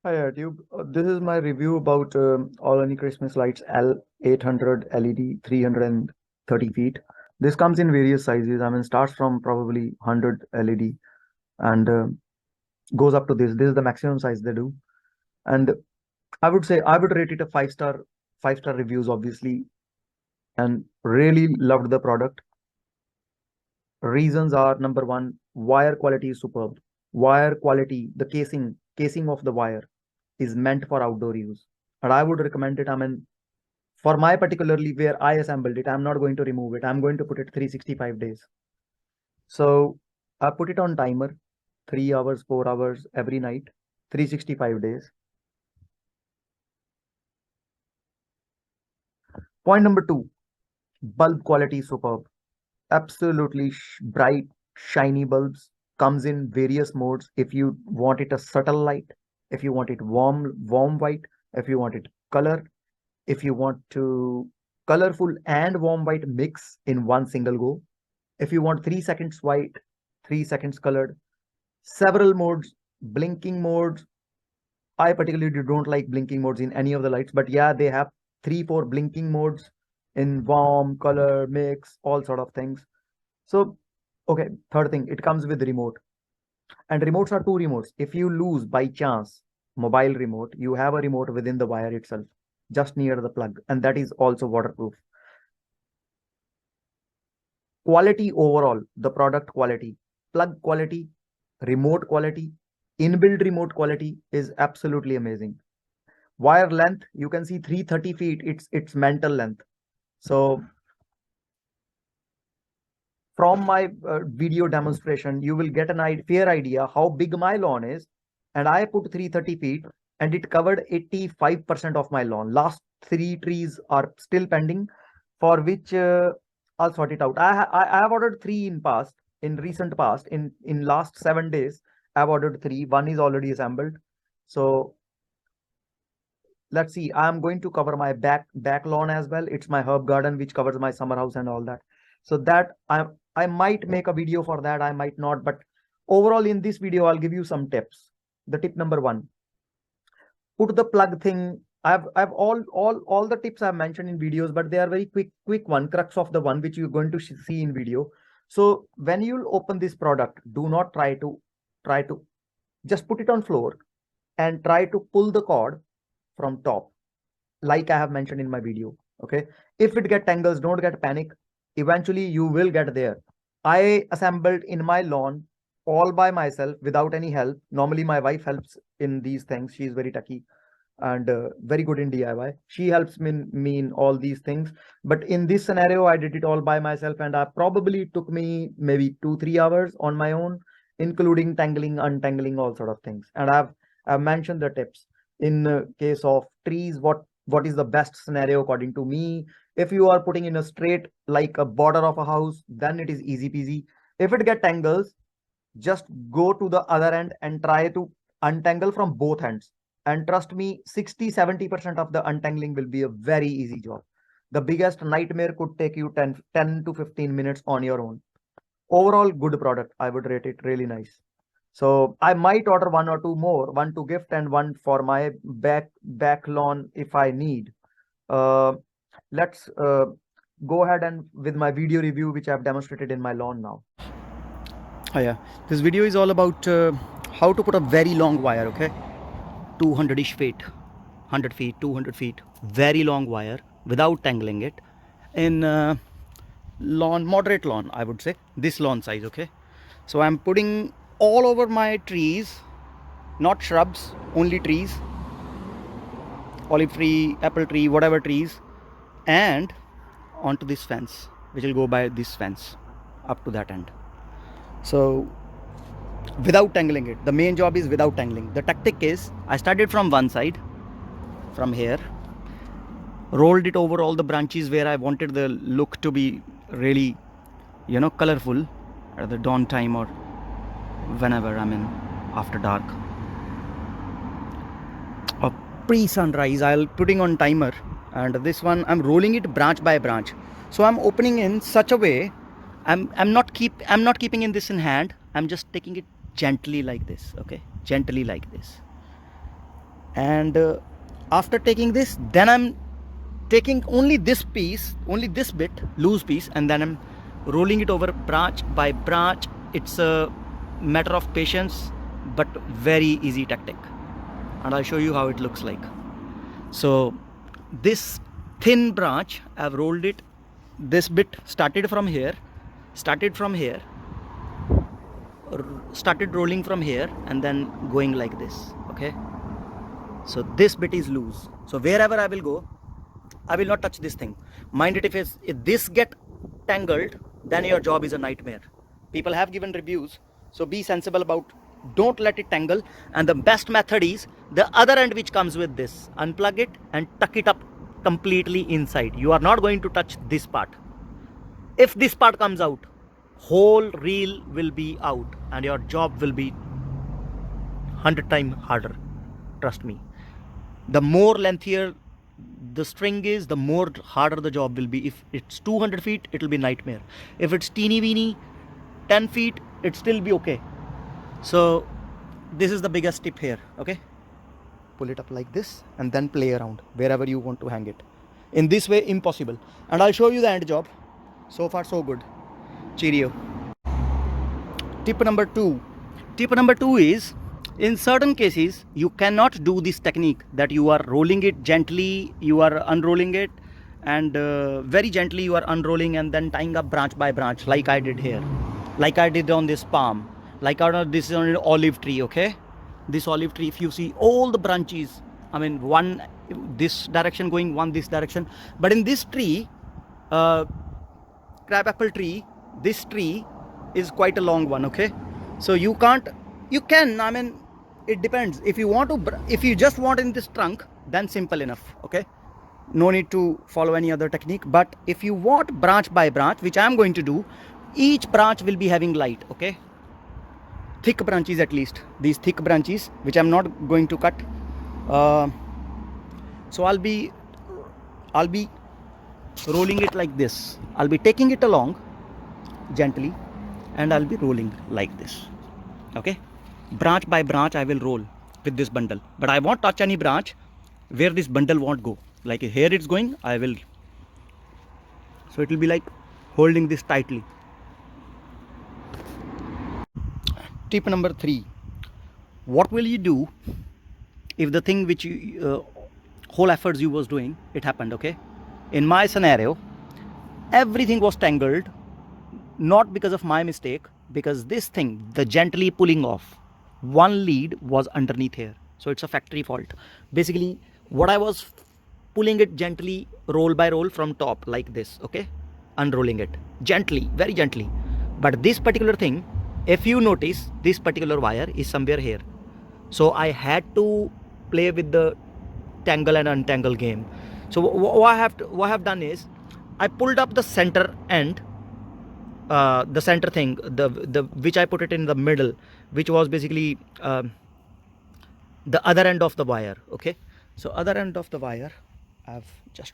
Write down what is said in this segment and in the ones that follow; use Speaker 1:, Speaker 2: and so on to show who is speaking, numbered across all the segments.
Speaker 1: Hi YouTube, this is my review about Ollny Christmas lights L800 LED 330 feet. This comes in various sizes. I mean, starts from probably 100 LED and goes up to this. This is the maximum size they do. And I would say I would rate it a five-star reviews, obviously, and really loved the product. Reasons are number one, wire quality is superb. Wire quality, the casing of the wire is meant for outdoor use. And I would recommend it. I mean, for my particularly where I assembled it, I'm not going to remove it. I'm going to put it 365 days. So I put it on timer, 3 hours, 4 hours every night, 365 days. Point number two, bulb quality is superb. Absolutely bright, shiny bulbs. Comes in various modes. If you want it a subtle light, if you want it warm white, if you want it color, if you want to colorful and warm white mix in one single go, if you want 3 seconds white, 3 seconds colored, several modes, blinking modes. I particularly don't like blinking modes in any of the lights, but yeah, they have 3 4 blinking modes in warm, color, mix, all sort of things. So okay, third thing, it comes with remote, and remotes are two remotes. If you lose by chance mobile remote, you have a remote within the wire itself, just near the plug, and that is also waterproof. Quality overall, the product quality, plug quality, remote quality, inbuilt remote quality is absolutely amazing. Wire length, you can see 330 feet, it's mental length. So from my video demonstration, you will get an fair idea how big my lawn is. And I put 330 feet and it covered 85% of my lawn. Last 3 trees are still pending, for which I'll sort it out. I have ordered 3 in recent past. In last 7 days, I've ordered 3. One is already assembled. So let's see. I'm going to cover my back lawn as well. It's my herb garden, which covers my summer house and all that. So that I might make a video for that. I might not, but overall in this video, I'll give you some tips. The tip number one, put the plug thing. I've all the tips I've mentioned in videos, but they are very quick one, crux of the one which you're going to see in video. So when you open this product, do not try to just put it on floor and try to pull the cord from top, like I have mentioned in my video. Okay, if it get tangles, don't get panic. Eventually you will get there. I assembled in my lawn all by myself without any help. Normally my wife helps in these things. She is very techy and very good in DIY. She helps me in all these things. But in this scenario, I did it all by myself, and I probably took me maybe 2 3 hours on my own, including tangling, untangling, all sort of things. And I've mentioned the tips. In case of trees, what is the best scenario according to me? If you are putting in a straight like a border of a house, then it is easy peasy. If it get tangles, just go to the other end and try to untangle from both ends. And trust me, 60-70% of the untangling will be a very easy job. The biggest nightmare could take you 10 to 15 minutes on your own. Overall, good product. I would rate it really nice. So I might order 1 or 2 more, one to gift and one for my back lawn if I need. Let's go ahead and with my video review, which I've demonstrated in my lawn now.
Speaker 2: Oh yeah, this video is all about how to put a very long wire, okay? 200-ish feet, 100 feet, 200 feet, very long wire without tangling it in lawn, moderate lawn, I would say, this lawn size, okay? So I'm putting all over my trees, not shrubs, only trees, olive tree, apple tree, whatever trees, and onto this fence, which will go by this fence up to that end. So without tangling it, the main job is without tangling. The tactic is, I started from one side, from here, rolled it over all the branches where I wanted the look to be really, colorful at the dawn time or whenever I'm in after dark or pre-sunrise. I'll putting on timer, and this one I'm rolling it branch by branch. So I'm opening in such a way, I'm not keeping in this in hand. I'm just taking it gently like this, okay? Gently like this. And after taking this, then I'm taking only this piece, only this bit, loose piece, and then I'm rolling it over branch by branch. It's a matter of patience, but very easy tactic, and I'll show you how it looks like. So this thin branch, I've rolled it. This bit started from here, started rolling from here, and then going like this. Okay, so this bit is loose. So wherever I will go, I will not touch this thing. Mind it, if this get tangled, then your job is a nightmare. People have given reviews, so be sensible about, don't let it tangle. And the best method is the other end which comes with this. Unplug it and tuck it up completely inside. You are not going to touch this part. If this part comes out, whole reel will be out and your job will be 100 times harder. Trust me. The more lengthier the string is, the more harder the job will be. If it's 200 feet, it will be nightmare. If it's teeny weeny 10 feet, it still be okay. So this is the biggest tip here. Okay, pull it up like this and then play around wherever you want to hang it. In this way, impossible. And I'll show you the end job. So far so good. Cheerio. Tip number 2. Tip number 2 is, in certain cases, you cannot do this technique that you are rolling it gently, you are unrolling it, and very gently you are unrolling and then tying up branch by branch, like I did here, like I did on this palm, like I did this on an olive tree. Okay, this olive tree, if you see all the branches, I mean, one this direction going, one this direction, but in this tree, crabapple tree, this tree is quite a long one. Okay, so you can, I mean, it depends. If you want to, if you just want in this trunk, then simple enough. Okay, no need to follow any other technique. But if you want branch by branch, which I am going to do, each branch will be having light. Okay, thick branches, at least these thick branches, which I'm not going to cut. So I'll be rolling it like this. I'll be taking it along gently and I'll be rolling like this. Okay, branch by branch I will roll with this bundle, but I won't touch any branch where this bundle won't go. Like here it's going, I will, so it will be like holding this tightly. Tip number 3. What will you do if the thing which you whole efforts you was doing, it happened? Okay, in my scenario, everything was tangled, not because of my mistake, because this thing, the gently pulling off, one lead was underneath here, so it's a factory fault. Basically what I was pulling it gently, roll by roll from top like this. Okay, unrolling it gently, very gently, but this particular thing, if you notice, this particular wire is somewhere here, so I had to play with the tangle and untangle game. So what I have done is, I pulled up the center end, the center thing, the which I put it in the middle, which was basically the other end of the wire. Okay, so other end of the wire I've just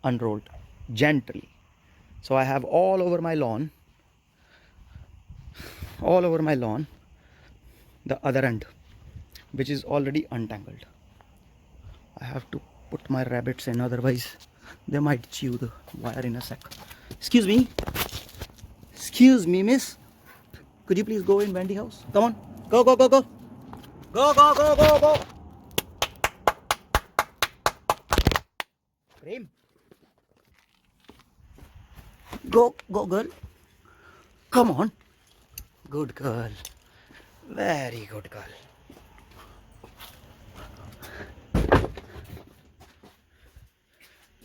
Speaker 2: unrolled gently, so I have all over my lawn the other end, which is already untangled. I have to put my rabbits in, otherwise they might chew the wire in a sec. Excuse me, miss, could you please go in Wendy house? Come on, go. Prem, go girl, come on. Good girl, very good girl.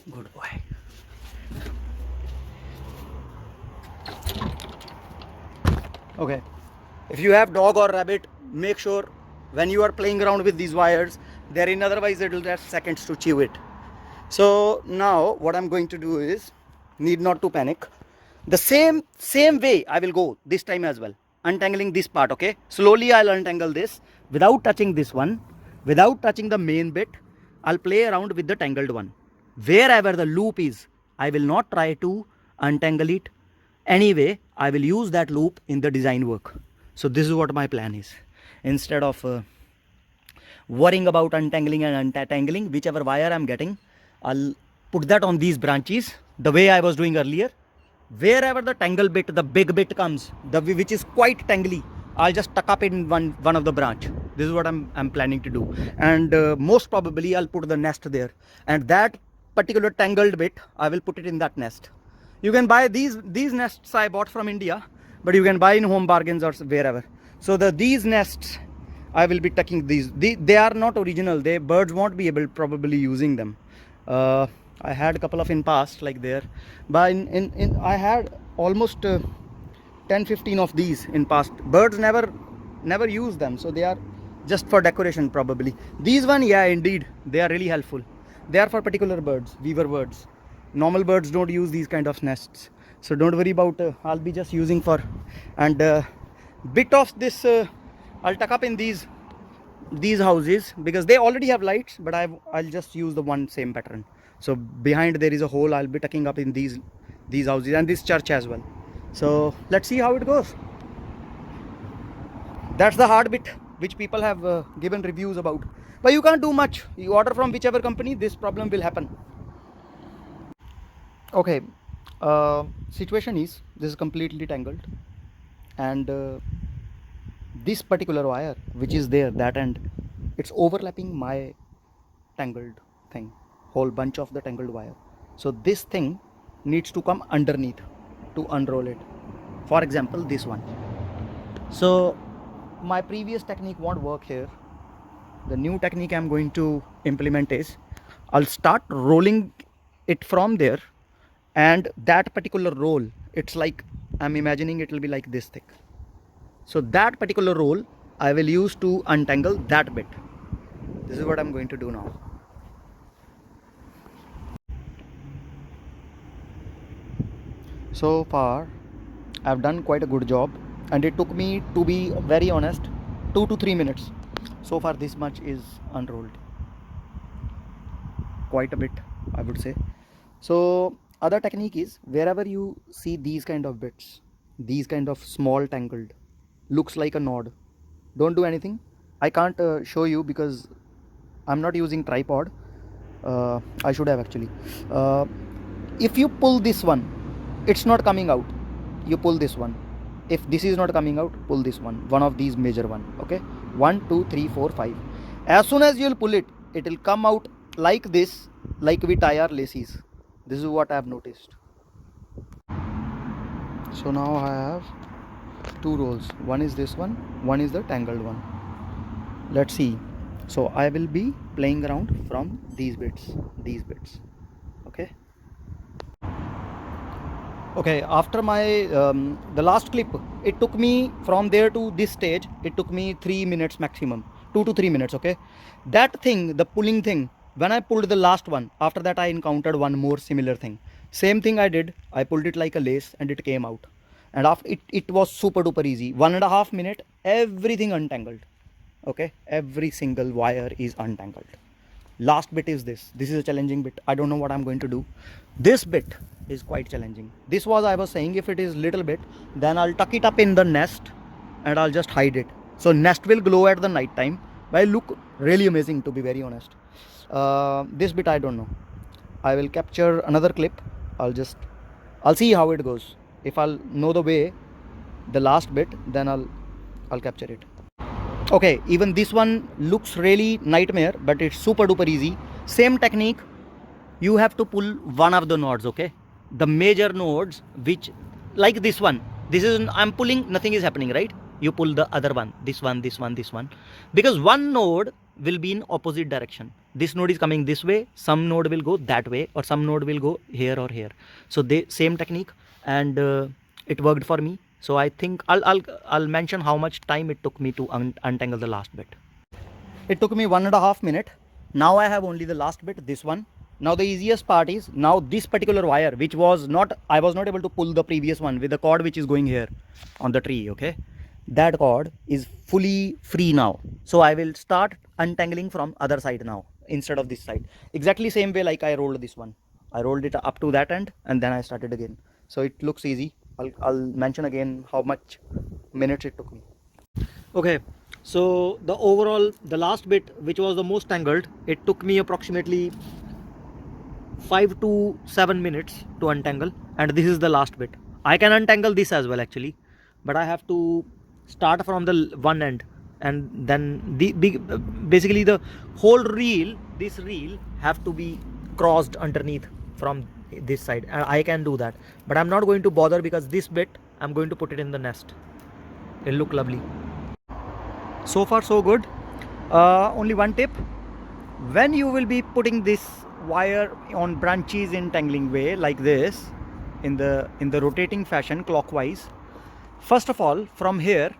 Speaker 2: Good boy. Okay, if you have dog or rabbit, make sure when you are playing around with these wires, they're in, otherwise it will take seconds to chew it. So now what I'm going to do is, need not to panic, the same way I will go this time as well, untangling this part. Okay, slowly I'll untangle this without touching this one, without touching the main bit. I'll play around with the tangled one. Wherever the loop is, I will not try to untangle it. Anyway, I will use that loop in the design work. So this is what my plan is. Instead of worrying about untangling and untangling. Whichever wire I'm getting, I'll put that on these branches the way I was doing earlier. Wherever the tangle bit, the big bit comes, which is quite tangly, I'll just tuck up in one of the branch. This is what I'm planning to do, and most probably I'll put the nest there, and that particular tangled bit I will put it in that nest. You can buy these nests I bought from India, but you can buy in Home Bargains or wherever. So these nests I will be tucking these. They are not original. Birds won't be able probably using them. I had a couple of in past like there, but I had almost 10-15 of these in past. Birds never use them, so they are just for decoration probably. These one, yeah, indeed, they are really helpful. They are for particular birds, weaver birds. Normal birds don't use these kind of nests, so don't worry about. I'll be just using for, and bit of this I'll tuck up in these houses because they already have lights, but I'll just use the one same pattern. So behind there is a hole. I'll be tucking up in these houses and this church as well. So let's see how it goes. That's the hard bit which people have given reviews about, but you can't do much. You order from whichever company, this problem will happen. Okay, situation is this is completely tangled, and this particular wire which is there, that end, it's overlapping my tangled thing, whole bunch of the tangled wire. So this thing needs to come underneath to unroll it. For example, this one. So my previous technique won't work here. The new technique I'm going to implement is I'll start rolling it from there, and that particular roll, it's like, I'm imagining it will be like this thick. So that particular roll I will use to untangle that bit. This is what I'm going to do now. So far I've done quite a good job, and it took me, to be very honest, 2 to 3 minutes. So far this much is unrolled, quite a bit I would say. So other technique is, wherever you see these kind of bits, these kind of small tangled, looks like a knot, don't do anything. I can't show you because I'm not using tripod. I should have actually. If you pull this one, it's not coming out, you pull this one. If this is not coming out, pull this one of these major one. Okay, 1 2 3 4 5. As soon as you'll pull it, it will come out like this, like we tie our laces. This is what I have noticed. So now I have 2 rolls. One is this one is the tangled one. Let's see. So I will be playing around from these bits. Okay. Okay, after my the last clip, it took me from there to this stage, it took me 3 minutes maximum, 2 to 3 minutes. Okay, that thing, the pulling thing, when I pulled the last one, after that I encountered one more similar thing. Same thing I did. I pulled it like a lace and it came out, and after it was super duper easy. 1.5 minutes, everything untangled. Okay, every single wire is untangled. Last bit is this is a challenging bit. I don't know what I'm going to do. This bit is quite challenging. This was, I was saying, if it is little bit, then I'll tuck it up in the nest and I'll just hide it. So nest will glow at the night time, but it look really amazing, to be very honest. This bit I don't know. I will capture another clip. I'll see how it goes. If I'll know the way, the last bit, then I'll capture it. Okay, even this one looks really nightmare, but it's super duper easy. Same technique. You have to pull one of the nodes. Okay, the major nodes, which, like this one, I'm pulling, nothing is happening, right? You pull the other one, this one, because one node will be in opposite direction. This node is coming this way, some node will go that way, or some node will go here or here. So same technique, and it worked for me. So I think I'll mention how much time it took me to untangle the last bit. It took me 1.5 minutes. Now I have only the last bit, this one. Now the easiest part is, now this particular wire, which I was not able to pull the previous one with the cord which is going here on the tree. Okay, that cord is fully free now. So I will start untangling from other side now instead of this side. Exactly same way like I rolled this one. I rolled it up to that end and then I started again. So it looks easy. I'll mention again how much minutes it took me. Okay, So the overall, the last bit, which was the most tangled, it took me approximately 5 to 7 minutes to untangle, and this is the last bit. I can untangle this as well actually, but I have to start from the one end, and then basically the whole reel, this reel have to be crossed underneath from this side, and I can do that, but I'm not going to bother because this bit I'm going to put it in the nest. It'll look lovely. So far so good. Only one tip: when you will be putting this wire on branches in tangling way like this, in the rotating fashion clockwise, first of all, from here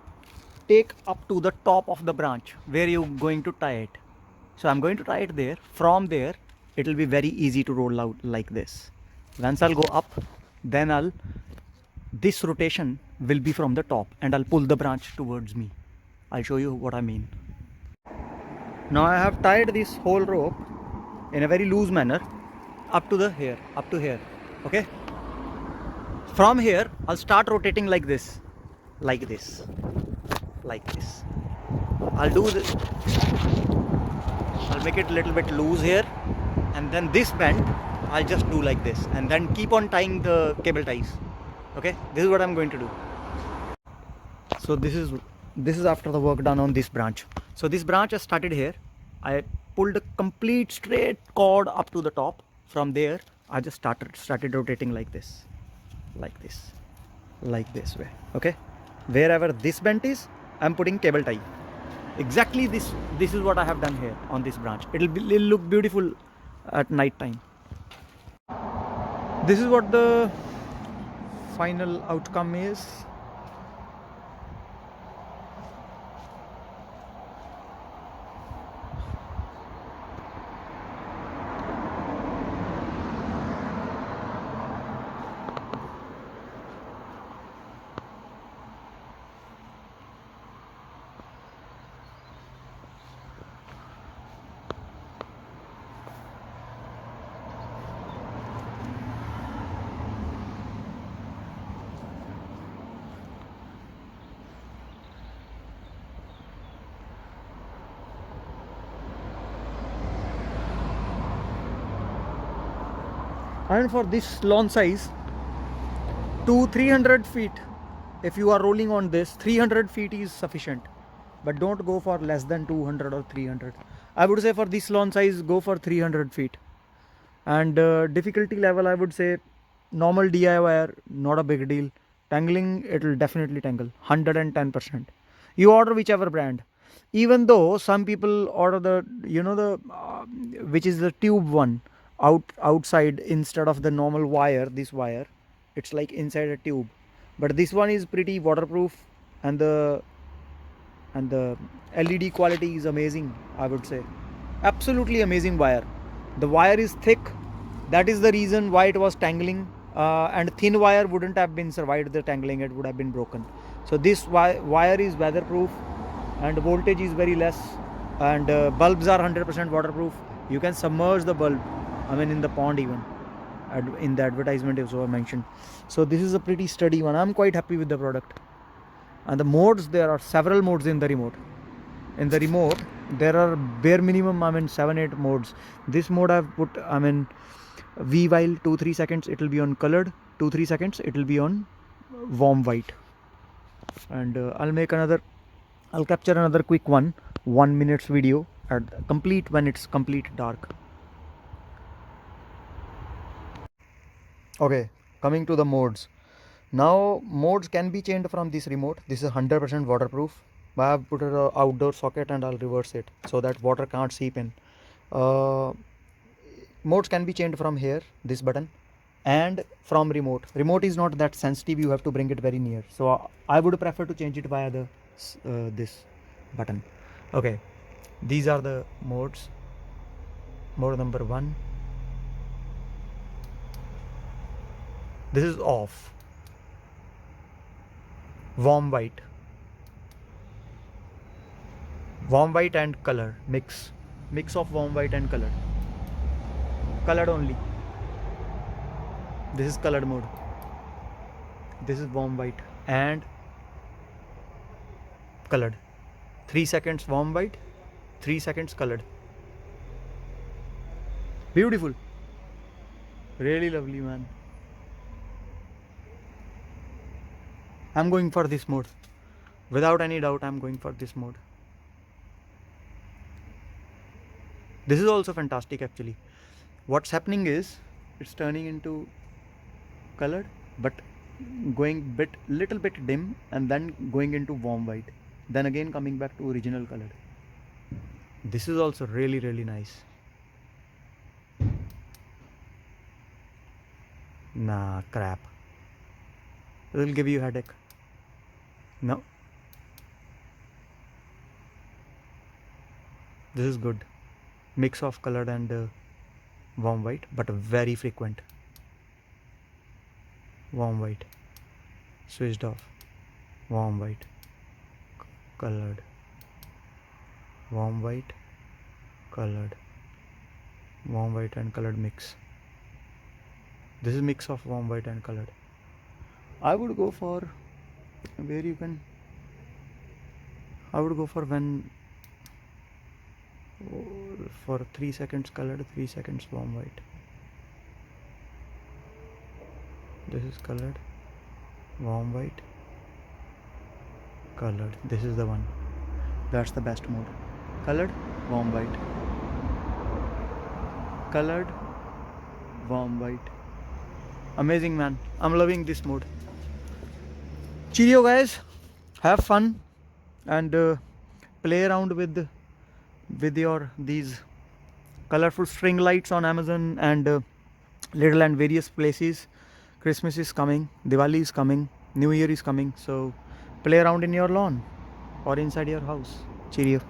Speaker 2: take up to the top of the branch where you're going to tie it. So I'm going to tie it there. From there it will be very easy to roll out like this. Once I'll go up, then this rotation will be from the top, and I'll pull the branch towards me. I'll show you what I mean. Now I have tied this whole rope in a very loose manner up to here, okay? From here I'll start rotating like this, like this, like this. I'll do this, I'll make it a little bit loose here, and then this bend I'll just do like this, and then keep on tying the cable ties. Okay, this is what I'm going to do. So this is after the work done on this branch. So this branch I started here. I pulled a complete straight cord up to the top. From there I just started rotating like this, like this, like this way. Okay, wherever this bent is, I'm putting cable tie. Exactly this is what I have done here on this branch. It'll look beautiful at night time. This is what the final outcome is. And for this lawn size, 300 feet, if you are rolling on this, 300 feet is sufficient, but don't go for less than 200 or 300. I would say for this lawn size, go for 300 feet. And difficulty level, I would say normal DIY, not a big deal. Tangling, it will definitely tangle 110%. You order whichever brand, even though some people order the which is the tube one outside instead of the normal wire. This wire, it's like inside a tube, but this one is pretty waterproof, and the LED quality is amazing. I would say absolutely amazing wire. The wire is thick, that is the reason why it was tangling, and thin wire wouldn't have been survived the tangling, it would have been broken. So this wire is weatherproof, and voltage is very less, and bulbs are 100% waterproof. You can submerge the bulb, I mean in the pond even, in the advertisement also I mentioned. So this is a pretty sturdy one. I'm quite happy with the product. And the modes, there are several modes in the remote. In the remote there are bare minimum 7-8 modes. This mode I've put, V while 2-3 seconds it will be on colored, 2-3 seconds it will be on warm white. And I'll capture another quick 1 minute video at complete when it's complete dark. Okay, coming to the modes. Now modes can be changed from this remote. This is 100% waterproof. I have put an outdoor socket, and I'll reverse it so that water can't seep in. Modes can be changed from here, this button, and from remote. Remote is not that sensitive, you have to bring it very near. So I would prefer to change it via the this button. Okay, these are the modes. Mode number 1. This is off. Warm white and color mix of warm white and color, colored only. This is colored mode. This is warm white and colored. 3 seconds warm white, 3 seconds colored. Beautiful. Really lovely, man. I'm going for this mode. Without any doubt, I'm going for this mode. This is also fantastic actually. What's happening is it's turning into colored, but going little bit dim and then going into warm white, then again coming back to original color. This is also really nice. Nah, crap. It will give you headache. No. This is good. Mix of colored and warm white, but very frequent. Warm white. Switched off. Warm white. Colored. Warm white. Colored. Warm white and colored mix. This is mix of warm white and colored. I would go for where you can. I would go for when for 3 seconds colored, 3 seconds warm white. This is colored, warm white, colored. This is the one. That's the best mode. Colored, warm white. Colored, warm white. Amazing, man. I'm loving this mode. Cheerio, guys. Have fun and play around with your these colorful string lights on Amazon and Lidl and various places. Christmas is coming, Diwali is coming, New Year is coming, so play around in your lawn or inside your house. Cheerio.